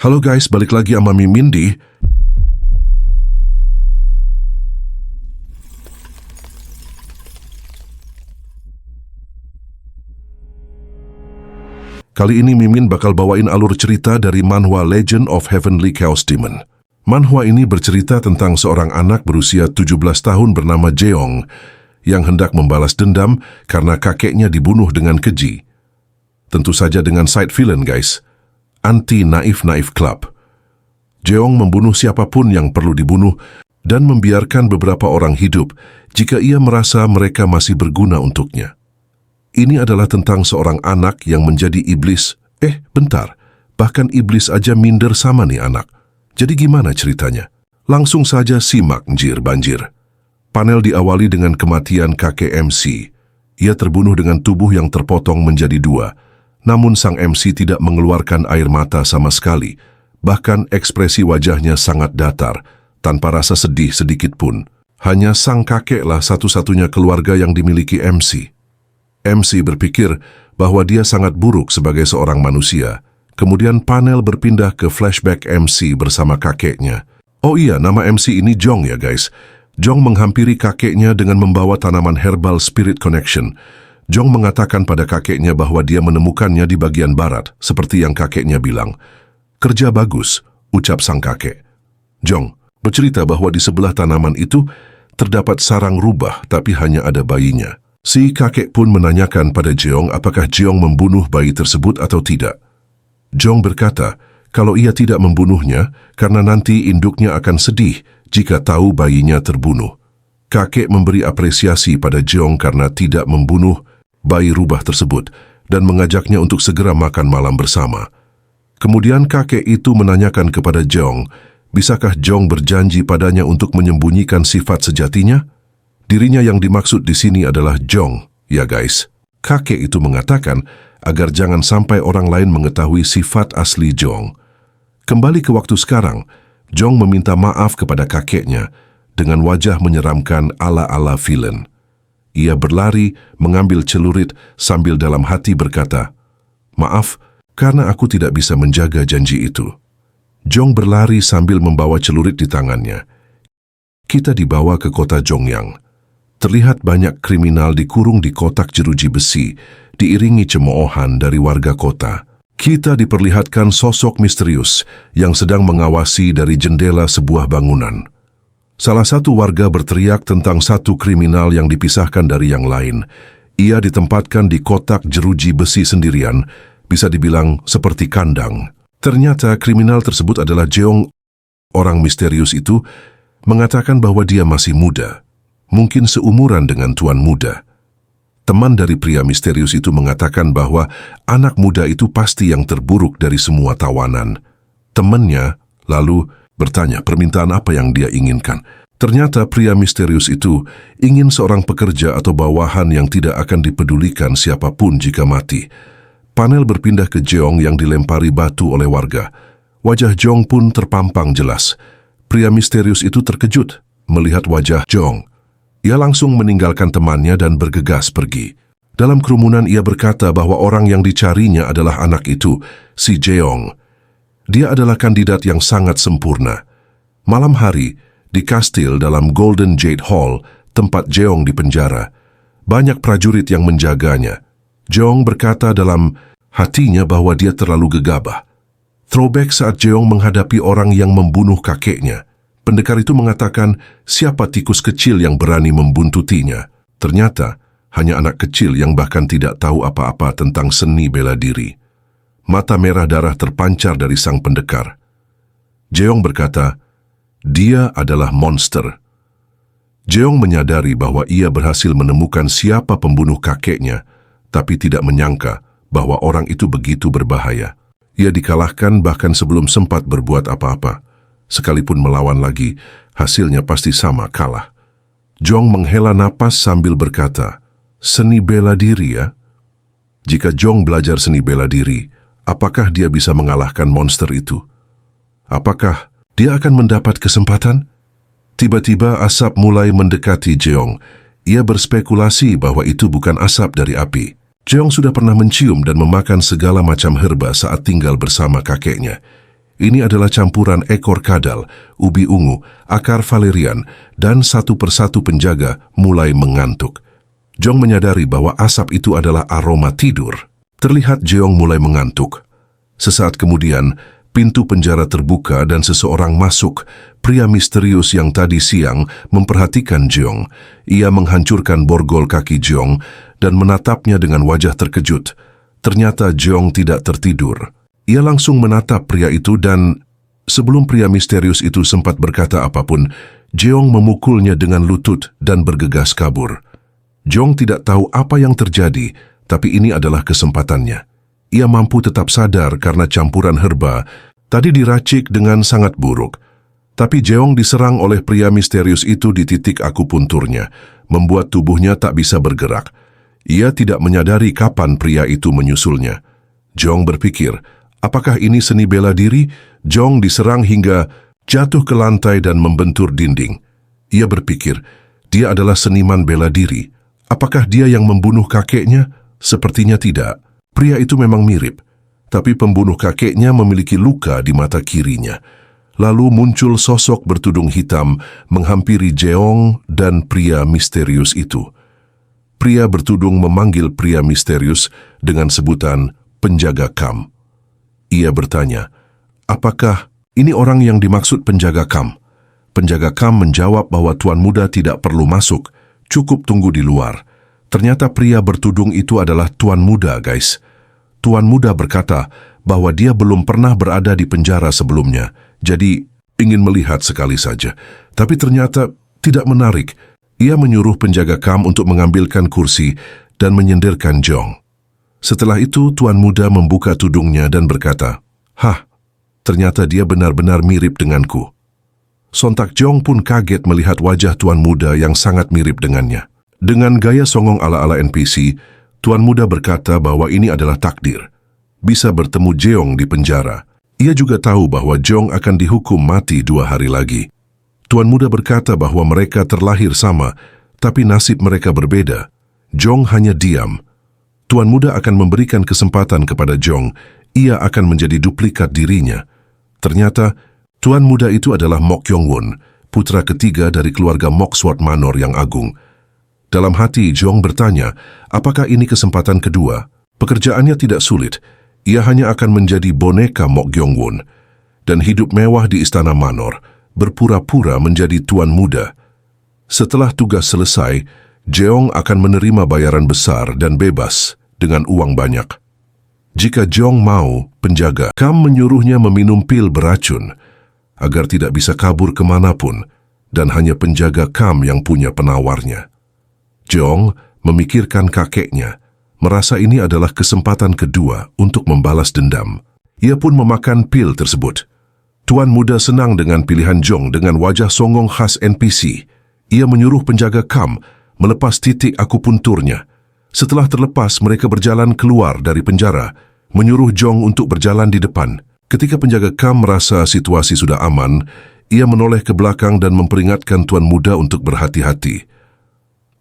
Halo guys, balik lagi sama Mimin di... Kali ini Mimin bakal bawain alur cerita dari manhwa Legend of Heavenly Chaos Demon. Manhwa ini bercerita tentang seorang anak berusia 17 tahun bernama Jeong yang hendak membalas dendam karena kakeknya dibunuh dengan keji. Tentu saja dengan side villain guys, anti-naif-naif club. Jeong membunuh siapapun yang perlu dibunuh dan membiarkan beberapa orang hidup jika ia merasa mereka masih berguna untuknya. Ini adalah tentang seorang anak yang menjadi iblis. Bentar, bahkan iblis aja minder sama nih anak. Jadi gimana ceritanya? Langsung saja simak njir banjir. Panel diawali dengan kematian kakek MC. Ia terbunuh dengan tubuh yang terpotong menjadi dua. Namun sang MC tidak mengeluarkan air mata sama sekali. Bahkan ekspresi wajahnya sangat datar, tanpa rasa sedih sedikit pun. Hanya sang kakeklah satu-satunya keluarga yang dimiliki MC. MC berpikir bahwa dia sangat buruk sebagai seorang manusia. Kemudian panel berpindah ke flashback MC bersama kakeknya. Oh iya, nama MC ini Jong ya guys. Jong menghampiri kakeknya dengan membawa tanaman herbal Spirit Connection. Jong mengatakan pada kakeknya bahwa dia menemukannya di bagian barat, seperti yang kakeknya bilang. Kerja bagus, ucap sang kakek. Jong bercerita bahwa di sebelah tanaman itu terdapat sarang rubah tapi hanya ada bayinya. Si kakek pun menanyakan pada Jeong apakah Jeong membunuh bayi tersebut atau tidak. Jong berkata kalau ia tidak membunuhnya karena nanti induknya akan sedih jika tahu bayinya terbunuh. Kakek memberi apresiasi pada Jeong karena tidak membunuh bayi rubah tersebut dan mengajaknya untuk segera makan malam bersama. Kemudian kakek itu menanyakan kepada Jeong, bisakah Jeong berjanji padanya untuk menyembunyikan sifat sejatinya? Dirinya yang dimaksud di sini adalah Jeong, ya guys. Kakek itu mengatakan agar jangan sampai orang lain mengetahui sifat asli Jeong. Kembali ke waktu sekarang, Jeong meminta maaf kepada kakeknya dengan wajah menyeramkan ala-ala villain. Ia berlari, mengambil celurit sambil dalam hati berkata, "Maaf, karena aku tidak bisa menjaga janji itu." Jeong berlari sambil membawa celurit di tangannya. Kita dibawa ke kota Jongyang. Terlihat banyak kriminal dikurung di kotak jeruji besi, diiringi cemoohan dari warga kota. Kita diperlihatkan sosok misterius yang sedang mengawasi dari jendela sebuah bangunan. Salah satu warga berteriak tentang satu kriminal yang dipisahkan dari yang lain. Ia ditempatkan di kotak jeruji besi sendirian, bisa dibilang seperti kandang. Ternyata kriminal tersebut adalah Jeong. Orang misterius itu mengatakan bahwa dia masih muda, mungkin seumuran dengan tuan muda. Teman dari pria misterius itu mengatakan bahwa anak muda itu pasti yang terburuk dari semua tawanan. Temannya lalu bertanya permintaan apa yang dia inginkan. Ternyata pria misterius itu ingin seorang pekerja atau bawahan yang tidak akan dipedulikan siapapun jika mati. Panel berpindah ke Jeong yang dilempari batu oleh warga. Wajah Jeong pun terpampang jelas. Pria misterius itu terkejut melihat wajah Jeong. Ia langsung meninggalkan temannya dan bergegas pergi. Dalam kerumunan ia berkata bahwa orang yang dicarinya adalah anak itu, si Jeong. Dia adalah kandidat yang sangat sempurna. Malam hari, di kastil dalam Golden Jade Hall, tempat Jeong dipenjara, banyak prajurit yang menjaganya. Jeong berkata dalam hatinya bahwa dia terlalu gegabah. Throwback saat Jeong menghadapi orang yang membunuh kakeknya. Pendekar itu mengatakan siapa tikus kecil yang berani membuntutinya. Ternyata hanya anak kecil yang bahkan tidak tahu apa-apa tentang seni bela diri. Mata merah darah terpancar dari sang pendekar. Jeong berkata, dia adalah monster. Jeong menyadari bahwa ia berhasil menemukan siapa pembunuh kakeknya, tapi tidak menyangka bahwa orang itu begitu berbahaya. Ia dikalahkan bahkan sebelum sempat berbuat apa-apa. Sekalipun melawan lagi, hasilnya pasti sama kalah. Jeong menghela napas sambil berkata, seni bela diri ya? Jika Jeong belajar seni bela diri, apakah dia bisa mengalahkan monster itu? Apakah dia akan mendapat kesempatan? Tiba-tiba asap mulai mendekati Jeong. Ia berspekulasi bahwa itu bukan asap dari api. Jeong sudah pernah mencium dan memakan segala macam herba saat tinggal bersama kakeknya. Ini adalah campuran ekor kadal, ubi ungu, akar valerian, dan satu persatu penjaga mulai mengantuk. Jong menyadari bahwa asap itu adalah aroma tidur. Terlihat Jeong mulai mengantuk. Sesaat kemudian, pintu penjara terbuka dan seseorang masuk. Pria misterius yang tadi siang memperhatikan Jeong. Ia menghancurkan borgol kaki Jeong dan menatapnya dengan wajah terkejut. Ternyata Jeong tidak tertidur. Ia langsung menatap pria itu dan sebelum pria misterius itu sempat berkata apapun, Jeong memukulnya dengan lutut dan bergegas kabur. Jeong tidak tahu apa yang terjadi, tapi ini adalah kesempatannya. Ia mampu tetap sadar karena campuran herba tadi diracik dengan sangat buruk. Tapi Jeong diserang oleh pria misterius itu di titik akupunturnya, membuat tubuhnya tak bisa bergerak. Ia tidak menyadari kapan pria itu menyusulnya. Jeong berpikir, apakah ini seni bela diri? Jeong diserang hingga jatuh ke lantai dan membentur dinding. Ia berpikir, dia adalah seniman bela diri. Apakah dia yang membunuh kakeknya? Sepertinya tidak. Pria itu memang mirip, tapi pembunuh kakeknya memiliki luka di mata kirinya. Lalu muncul sosok bertudung hitam menghampiri Jeong dan pria misterius itu. Pria bertudung memanggil pria misterius dengan sebutan penjaga kam. Ia bertanya, apakah ini orang yang dimaksud penjaga kam? Penjaga kam menjawab bahwa Tuan Muda tidak perlu masuk, cukup tunggu di luar. Ternyata pria bertudung itu adalah Tuan Muda, guys. Tuan Muda berkata bahwa dia belum pernah berada di penjara sebelumnya, jadi ingin melihat sekali saja. Tapi ternyata tidak menarik. Ia menyuruh penjaga kam untuk mengambilkan kursi dan menyenderkan Jeong. Setelah itu, Tuan Muda membuka tudungnya dan berkata, "Hah, ternyata dia benar-benar mirip denganku." Sontak Jeong pun kaget melihat wajah Tuan Muda yang sangat mirip dengannya. Dengan gaya songong ala-ala NPC, Tuan Muda berkata bahwa ini adalah takdir. Bisa bertemu Jeong di penjara. Ia juga tahu bahwa Jeong akan dihukum mati 2 hari lagi. Tuan Muda berkata bahwa mereka terlahir sama, tapi nasib mereka berbeda. Jeong hanya diam. Tuan Muda akan memberikan kesempatan kepada Jeong. Ia akan menjadi duplikat dirinya. Ternyata, Tuan Muda itu adalah Mok Yong-won, putra ketiga dari keluarga Moksword Manor yang agung. Dalam hati, Jeong bertanya, apakah ini kesempatan kedua? Pekerjaannya tidak sulit. Ia hanya akan menjadi boneka Mok Yong-won dan hidup mewah di istana Manor, berpura-pura menjadi Tuan Muda. Setelah tugas selesai, Jeong akan menerima bayaran besar dan bebas dengan uang banyak. Jika Jeong mau, penjaga kam menyuruhnya meminum pil beracun agar tidak bisa kabur kemanapun dan hanya penjaga kam yang punya penawarnya. Jeong memikirkan kakeknya, merasa ini adalah kesempatan kedua untuk membalas dendam. Ia pun memakan pil tersebut. Tuan Muda senang dengan pilihan Jeong dengan wajah songong khas NPC. Ia menyuruh penjaga kam melepas titik akupunturnya. Setelah terlepas, mereka berjalan keluar dari penjara, menyuruh Jeong untuk berjalan di depan. Ketika penjaga kam merasa situasi sudah aman, ia menoleh ke belakang dan memperingatkan Tuan Muda untuk berhati-hati.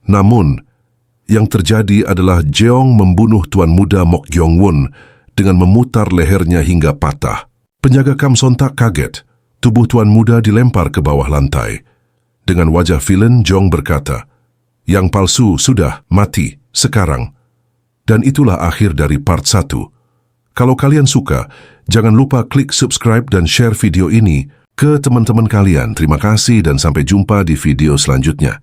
Namun, yang terjadi adalah Jeong membunuh Tuan Muda Mok Yong-won dengan memutar lehernya hingga patah. Penjaga kam sontak kaget. Tubuh Tuan Muda dilempar ke bawah lantai. Dengan wajah vilen, Jeong berkata, "Yang palsu sudah mati sekarang." Dan itulah akhir dari part 1. Kalau kalian suka, jangan lupa klik subscribe dan share video ini ke teman-teman kalian. Terima kasih dan sampai jumpa di video selanjutnya.